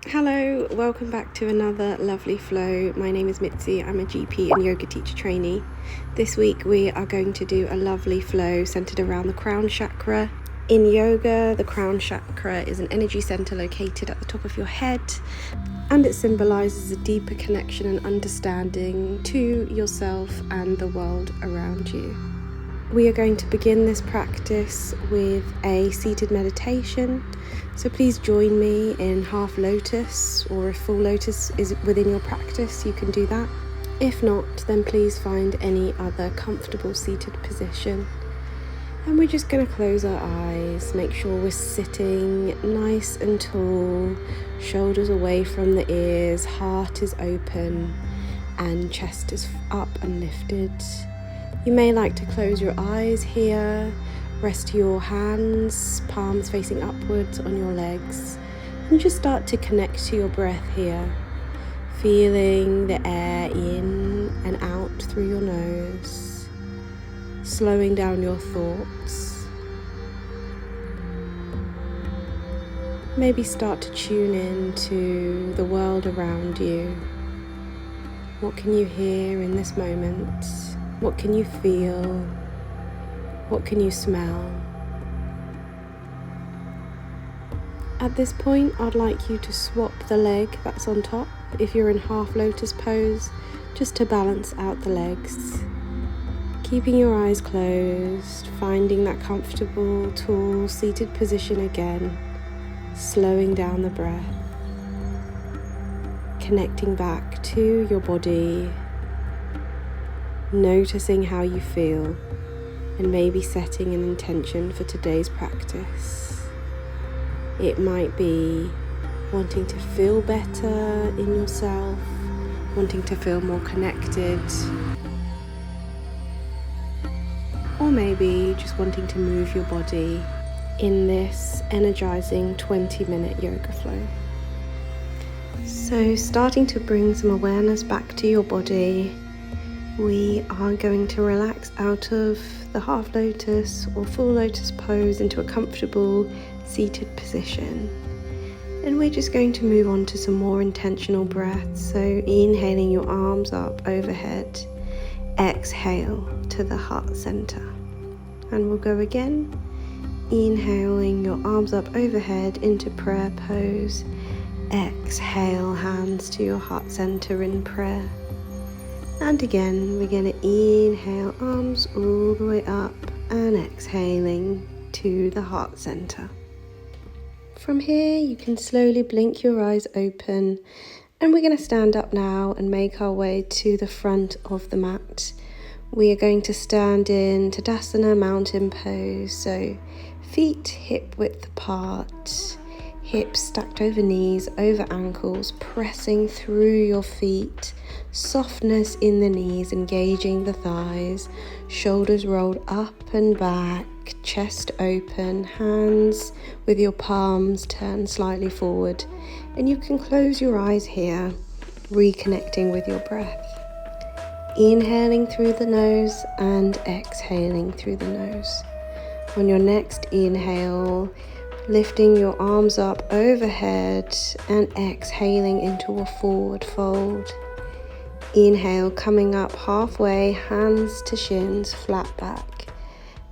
Hello, welcome back to another lovely flow. My name is Mitzi. I'm a GP and yoga teacher trainee. This week we are going to do a lovely flow centered around the crown chakra. In yoga, the crown chakra is an energy center located at the top of your head, and it symbolizes a deeper connection and understanding to yourself and the world around you. We are going to begin this practice with a seated meditation. So please join me in half lotus, or if full lotus is within your practice, you can do that. If not, then please find any other comfortable seated position. And we're just going to close our eyes, make sure we're sitting nice and tall, shoulders away from the ears, heart is open, and chest is up and lifted. You may like to close your eyes here, rest your hands, palms facing upwards on your legs, and just start to connect to your breath here, feeling the air in and out through your nose, slowing down your thoughts. Maybe start to tune in to the world around you. What can you hear in this moment? What can you feel? What can you smell? At this point, I'd like you to swap the leg that's on top, if you're in half lotus pose, just to balance out the legs. Keeping your eyes closed, finding that comfortable, tall, seated position again, slowing down the breath, connecting back to your body, noticing how you feel, and maybe setting an intention for today's practice. It might be wanting to feel better in yourself, wanting to feel more connected, or maybe just wanting to move your body in this energizing 20-minute yoga flow. So starting to bring some awareness back to your body, we are going to relax out of the half lotus or full lotus pose into a comfortable seated position. And we're just going to move on to some more intentional breaths. So inhaling your arms up overhead, exhale to the heart center. And we'll go again. Inhaling your arms up overhead into prayer pose. Exhale, hands to your heart center in prayer. And again, we're going to inhale, arms all the way up, and exhaling to the heart center. From here, you can slowly blink your eyes open, and we're going to stand up now and make our way to the front of the mat. We are going to stand in Tadasana mountain pose, so feet hip width apart, hips stacked over knees, over ankles, pressing through your feet, softness in the knees, engaging the thighs, shoulders rolled up and back, chest open, hands with your palms turned slightly forward, and you can close your eyes here, reconnecting with your breath. Inhaling through the nose and exhaling through the nose. On your next inhale, lifting your arms up overhead and exhaling into a forward fold. Inhale, coming up halfway, hands to shins, flat back.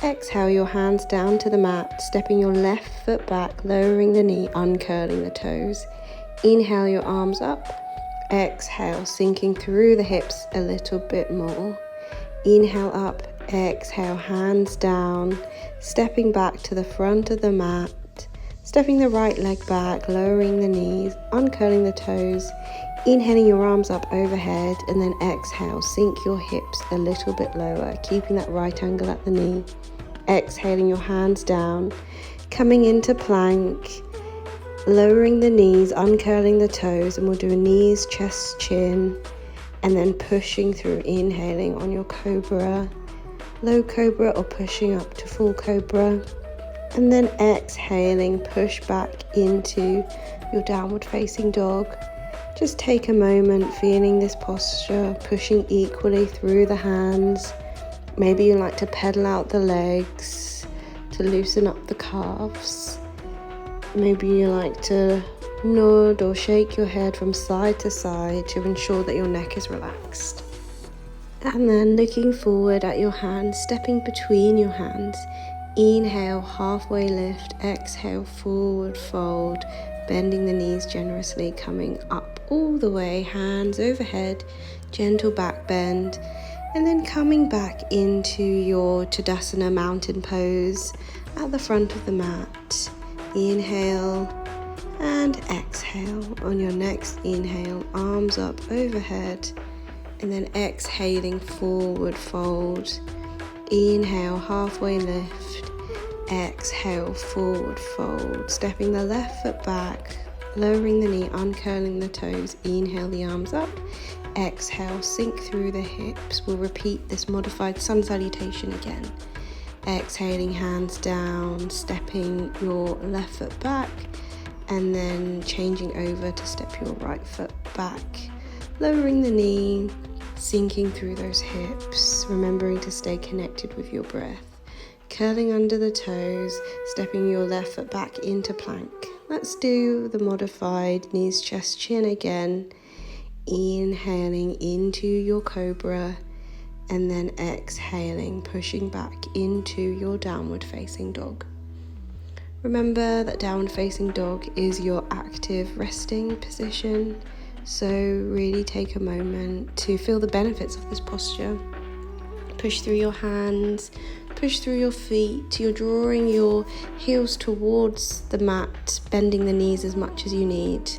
Exhale, your hands down to the mat, stepping your left foot back, lowering the knee, uncurling the toes. Inhale, your arms up. Exhale, sinking through the hips a little bit more. Inhale up, exhale, hands down, stepping back to the front of the mat. Stepping the right leg back, lowering the knees, uncurling the toes, inhaling your arms up overhead, and then exhale, sink your hips a little bit lower, keeping that right angle at the knee. Exhaling your hands down, coming into plank, lowering the knees, uncurling the toes, and we'll do a knees, chest, chin, and then pushing through, inhaling on your cobra, low cobra, or pushing up to full cobra. And then exhaling, push back into your downward facing dog. Just take a moment feeling this posture, pushing equally through the hands. Maybe you like to pedal out the legs to loosen up the calves. Maybe you like to Nod or shake your head from side to side to ensure that your neck is relaxed. And then looking forward at your hands, stepping between your hands. Inhale, halfway lift. Exhale, forward fold. Bending the knees generously, coming up all the way, hands overhead, gentle back bend. And then coming back into your Tadasana mountain pose at the front of the mat. Inhale and exhale. On your next inhale, arms up overhead. And then exhaling, forward fold. Inhale, halfway lift. Exhale, forward fold. Stepping the left foot back, lowering the knee, uncurling the toes. Inhale, the arms up. Exhale, sink through the hips. We'll repeat this modified sun salutation again. Exhaling, hands down, stepping your left foot back, and then changing over to step your right foot back. Lowering the knee, sinking through those hips, remembering to stay connected with your breath. Curling under the toes, stepping your left foot back into plank. Let's do the modified knees, chest, chin again. Inhaling into your cobra, and then exhaling, pushing back into your downward facing dog. Remember that downward facing dog is your active resting position, so really take a moment to feel the benefits of this posture. Push through your hands, push through your feet. You're drawing your heels towards the mat, bending the knees as much as you need.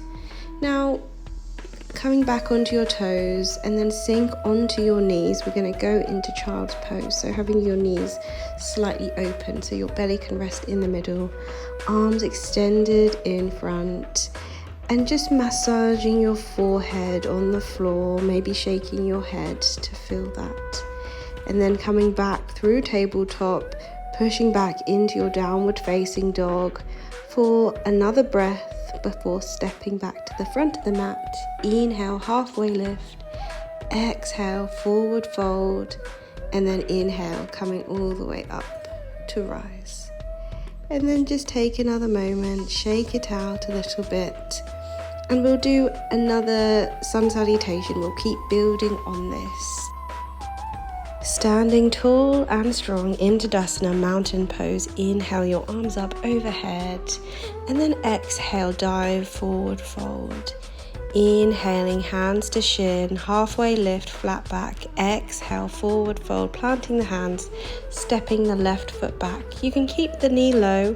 Now, coming back onto your toes and then sink onto your knees. We're going to go into child's pose, so having your knees slightly open so your belly can rest in the middle, arms extended in front, and just massaging your forehead on the floor, maybe shaking your head to feel that. And then coming back through tabletop, pushing back into your downward facing dog for another breath before stepping back to the front of the mat. Inhale, halfway lift. Exhale, forward fold. And then inhale, coming all the way up to rise. And then just take another moment, shake it out a little bit. And we'll do another sun salutation. We'll keep building on this. Standing tall and strong in Tadasana mountain pose. Inhale, your arms up overhead, and then exhale, dive forward fold. Inhaling, hands to shin, halfway lift, flat back. Exhale, forward fold, planting the hands, stepping the left foot back. You can keep the knee low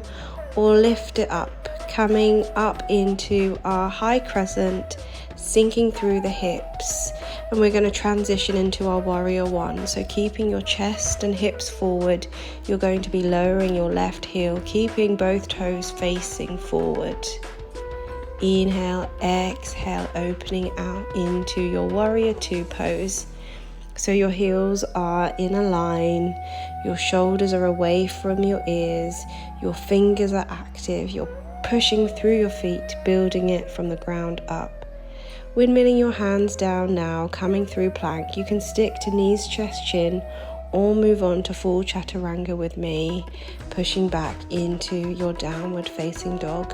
or lift it up, coming up into our high crescent, sinking through the hips. And we're going to transition into our warrior one. So keeping your chest and hips forward, you're going to be lowering your left heel, keeping both toes facing forward. Inhale, exhale, opening out into your warrior two pose. So your heels are in a line, your shoulders are away from your ears, your fingers are active, you're pushing through your feet, building it from the ground up. Windmilling your hands down now, coming through plank. You can stick to knees, chest, chin, or move on to full chaturanga with me, pushing back into your downward facing dog.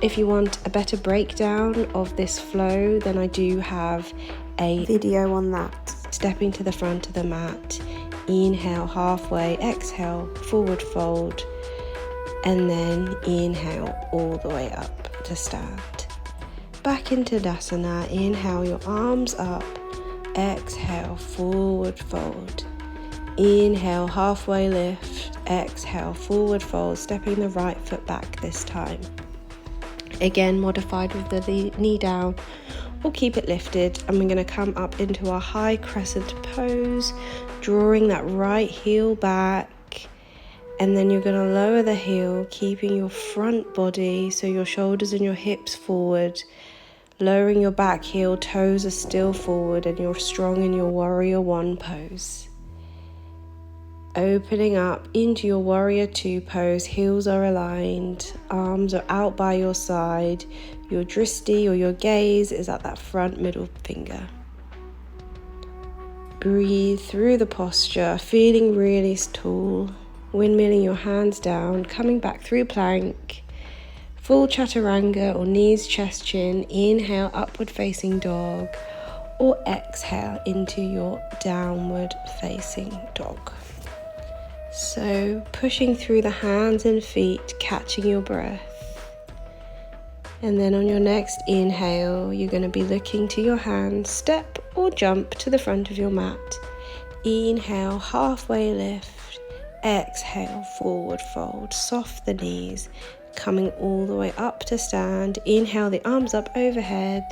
If you want a better breakdown of this flow, then I do have a video on that. Stepping to the front of the mat, inhale halfway, exhale, forward fold, and then inhale all the way up to stand. Back into Tadasana, inhale your arms up, exhale, forward fold. Inhale, halfway lift, exhale, forward fold, stepping the right foot back this time. Again, modified with the knee down, or keep it lifted, and we're going to come up into our high crescent pose, drawing that right heel back, and then you're going to lower the heel, keeping your front body, so your shoulders and your hips forward, lowering your back heel, toes are still forward, and you're strong in your warrior one pose. Opening up into your warrior two pose, heels are aligned, arms are out by your side, your dristi or your gaze is at that front middle finger. Breathe through the posture, feeling really tall, windmilling your hands down, coming back through plank, full chaturanga or knees, chest, chin. Inhale, upward facing dog, or exhale into your downward facing dog. So pushing through the hands and feet, catching your breath. And then on your next inhale, you're going to be looking to your hands, step or jump to the front of your mat. Inhale, halfway lift. Exhale, forward fold. Soft the knees, coming all the way up to stand. Inhale, the arms up overhead.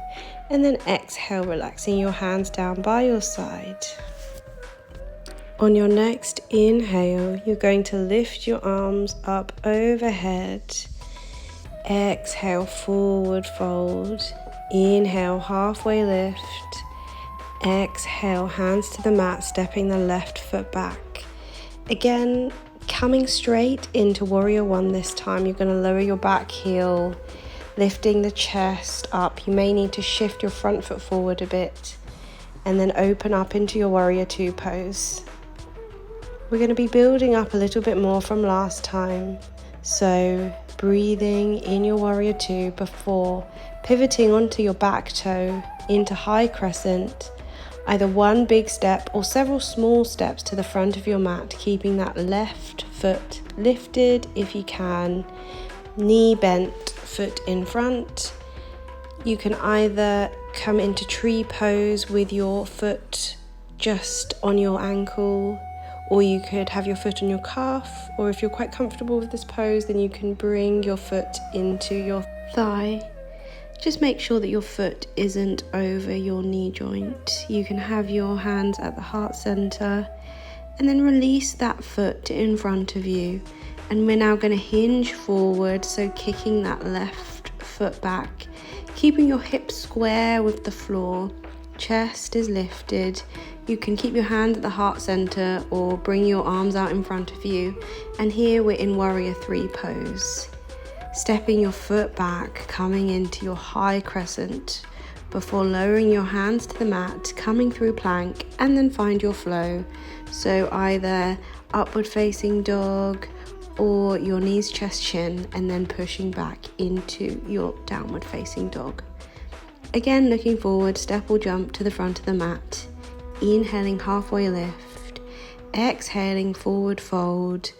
And then exhale, relaxing your hands down by your side. On your next inhale, you're going to lift your arms up overhead. Exhale, forward fold. Inhale, halfway lift. Exhale, hands to the mat, stepping the left foot back. Again, coming straight into warrior one this time. You're going to lower your back heel, lifting the chest up. You may need to shift your front foot forward a bit and then open up into your warrior two pose. We're going to be building up a little bit more from last time. So breathing in your warrior two before pivoting onto your back toe into high crescent, either one big step or several small steps to the front of your mat, keeping that left foot lifted if you can, knee bent, foot in front. You can either come into tree pose with your foot just on your ankle, or you could have your foot on your calf, or if you're quite comfortable with this pose, then you can bring your foot into your thigh. Just make sure that your foot isn't over your knee joint. You can have your hands at the heart center and then release that foot in front of you. And we're now going to hinge forward, so kicking that left foot back, keeping your hips square with the floor. Chest is lifted. You can keep your hand at the heart center or bring your arms out in front of you. And here we're in warrior three pose. Stepping your foot back, coming into your high crescent before lowering your hands to the mat, coming through plank, and then find your flow. So either upward facing dog or your knees, chest, chin, and then pushing back into your downward facing dog. Again, looking forward, step or jump to the front of the mat. Inhaling, halfway lift. Exhaling, forward fold.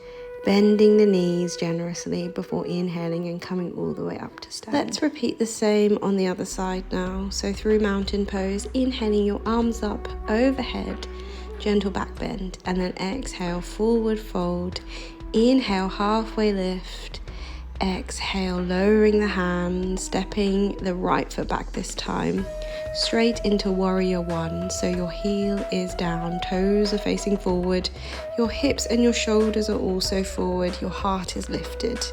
Bending the knees generously before inhaling and coming all the way up to stand. Let's repeat the same on the other side now. So through mountain pose, inhaling your arms up overhead, gentle back bend, and then exhale, forward fold. Inhale, halfway lift. Exhale, lowering the hands, stepping the right foot back this time, straight into warrior one. So your heel is down, toes are facing forward, your hips and your shoulders are also forward, your heart is lifted,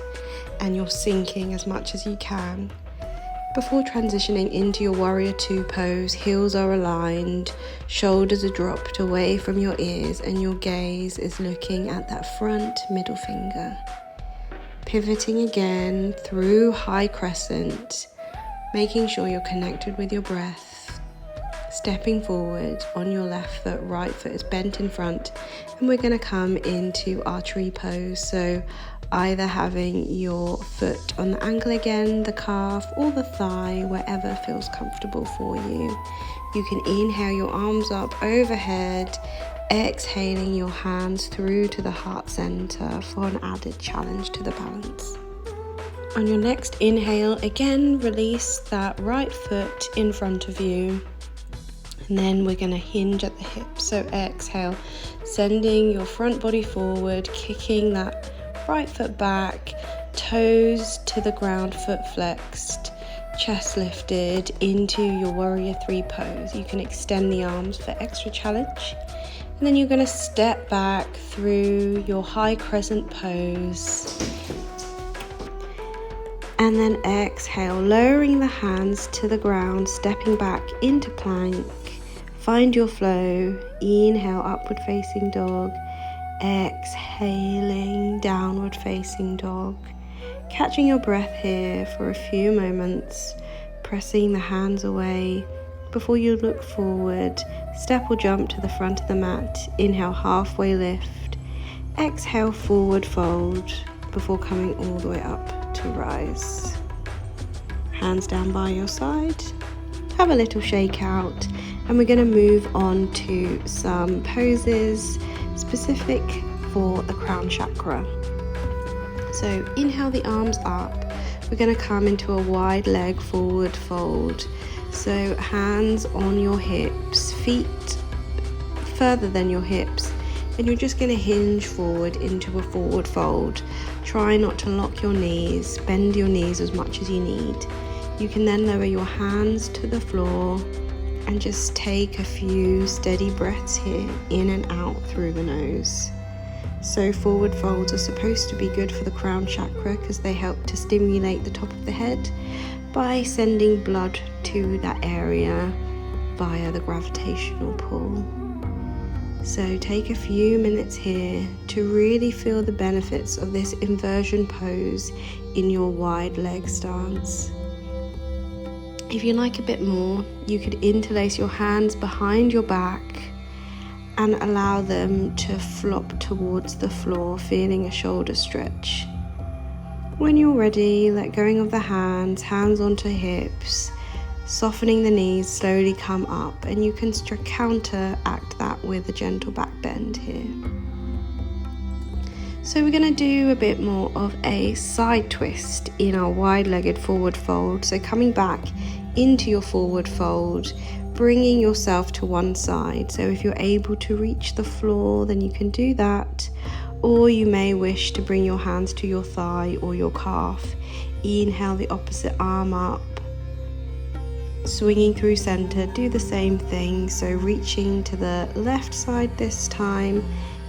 and you're sinking as much as you can. Before transitioning into your warrior two pose, heels are aligned, shoulders are dropped away from your ears, and your gaze is looking at that front middle finger. Pivoting again through high crescent, making sure you're connected with your breath. Stepping forward on your left foot, right foot is bent in front, and we're going to come into our tree pose. So either having your foot on the ankle again, the calf, or the thigh, wherever feels comfortable for you. You can inhale your arms up overhead, exhaling your hands through to the heart center for an added challenge to the balance. On your next inhale, again release that right foot in front of you, and then we're going to hinge at the hips. So exhale, sending your front body forward, kicking that right foot back, toes to the ground, foot flexed, chest lifted into your warrior three pose. You can extend the arms for extra challenge. And then you're going to step back through your high crescent pose. And then exhale, lowering the hands to the ground, stepping back into plank. Find your flow. Inhale, upward facing dog. Exhaling, downward facing dog. Catching your breath here for a few moments, pressing the hands away before you look forward. Step or jump to the front of the mat. Inhale, halfway lift. Exhale, forward fold before coming all the way up to rise. hands down by your side. Have a little shake out, and we're going to move on to some poses specific for the crown chakra. So inhale the arms up. We're going to come into a wide leg forward fold. So hands on your hips, feet further than your hips, and you're just going to hinge forward into a forward fold. Try not to lock your knees, bend your knees as much as you need. You can then lower your hands to the floor and just take a few steady breaths here, in and out through the nose. So forward folds are supposed to be good for the crown chakra because they help to stimulate the top of the head by sending blood to that area via the gravitational pull. So take a few minutes here to really feel the benefits of this inversion pose in your wide leg stance. If you like a bit more, you could interlace your hands behind your back and allow them to flop towards the floor, feeling a shoulder stretch. When you're ready, let go of the hands onto hips, softening the knees, slowly come up, and you can counteract that with a gentle back bend here. So we're going to do a bit more of a side twist in our wide-legged forward fold. So coming back into your forward fold, bringing yourself to one side. So if you're able to reach the floor, then you can do that. Or you may wish to bring your hands to your thigh or your calf. Inhale the opposite arm up, swinging through center. Do the same thing. So reaching to the left side this time,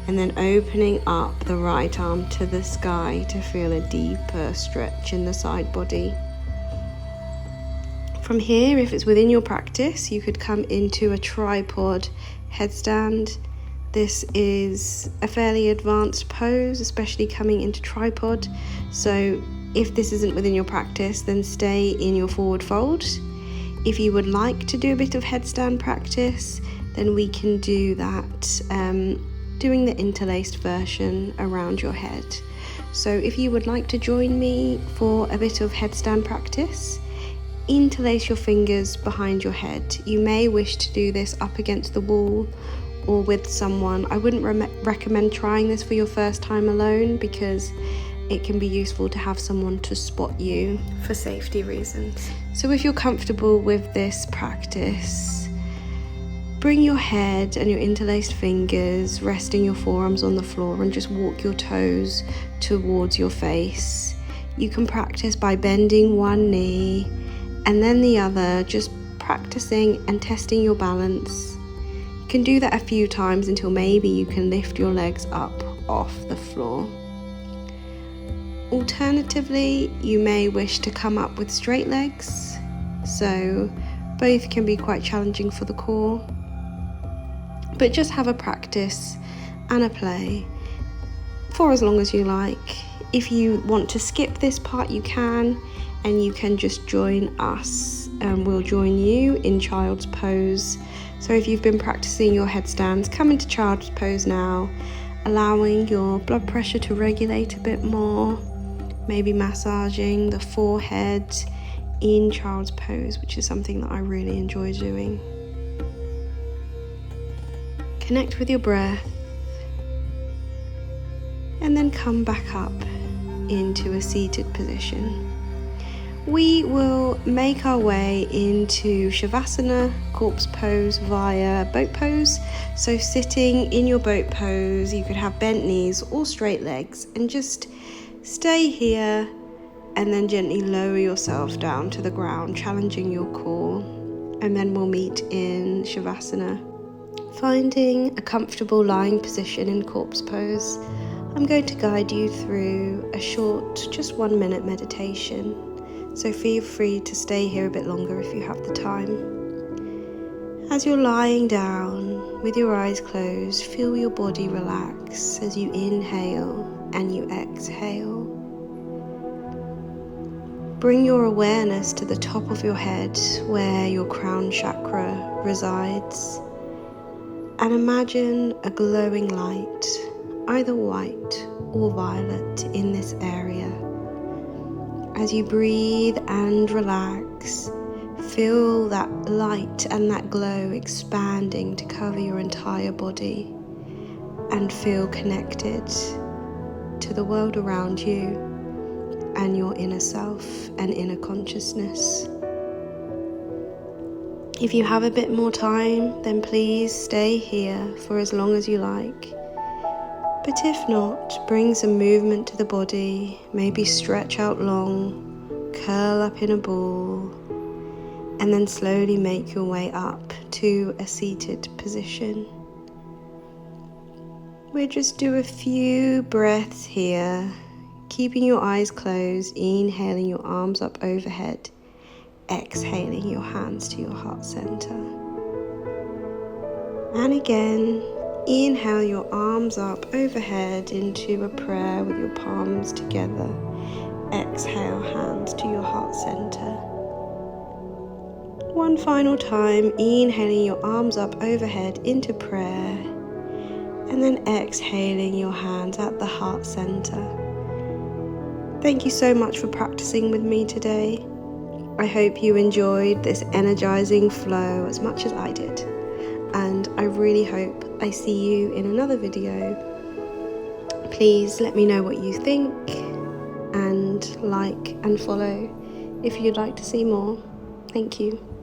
and then opening up the right arm to the sky to feel a deeper stretch in the side body. From here, if it's within your practice, you could come into a tripod headstand. This is a fairly advanced pose, especially coming into tripod. So if this isn't within your practice, then stay in your forward fold. If you would like to do a bit of headstand practice, then we can do that, doing the interlaced version around your head. So if you would like to join me for a bit of headstand practice, interlace your fingers behind your head. You may wish to do this up against the wall or with someone. I wouldn't recommend trying this for your first time alone because it can be useful to have someone to spot you for safety reasons. So if you're comfortable with this practice, bring your head and your interlaced fingers, resting your forearms on the floor, and just walk your toes towards your face. You can practice by bending one knee and then the other, just practicing and testing your balance. You can do that a few times until maybe you can lift your legs up off the floor. Alternatively, you may wish to come up with straight legs, so both can be quite challenging for the core. But just have a practice and a play for as long as you like. If you want to skip this part, you can, and you can just join us and we'll join you in child's pose. So if you've been practicing your headstands, come into child's pose now, allowing your blood pressure to regulate a bit more, maybe massaging the forehead in child's pose, which is something that I really enjoy doing. Connect with your breath and then come back up into a seated position. We will make our way into Shavasana, corpse pose, via boat pose. So sitting in your boat pose, you could have bent knees or straight legs and just stay here and then gently lower yourself down to the ground, challenging your core. And then we'll meet in Shavasana. Finding a comfortable lying position in corpse pose, I'm going to guide you through a short, just 1 minute meditation. So feel free to stay here a bit longer if you have the time. As you're lying down with your eyes closed, feel your body relax as you inhale and you exhale. Bring your awareness to the top of your head where your crown chakra resides. And imagine a glowing light, either white or violet, in this area. As you breathe and relax, feel that light and that glow expanding to cover your entire body, and feel connected to the world around you and your inner self and inner consciousness. If you have a bit more time, then please stay here for as long as you like. But if not, bring some movement to the body, maybe stretch out long, curl up in a ball, and then slowly make your way up to a seated position. We'll just do a few breaths here, keeping your eyes closed, inhaling your arms up overhead, exhaling your hands to your heart center. And again, inhale your arms up overhead into a prayer with your palms together. Exhale, hands to your heart center. One final time, inhaling your arms up overhead into prayer, and then exhaling your hands at the heart center. Thank you so much for practicing with me today. I hope you enjoyed this energizing flow as much as I did. And I really hope I see you in another video. Please let me know what you think, and like and follow if you'd like to see more. Thank you.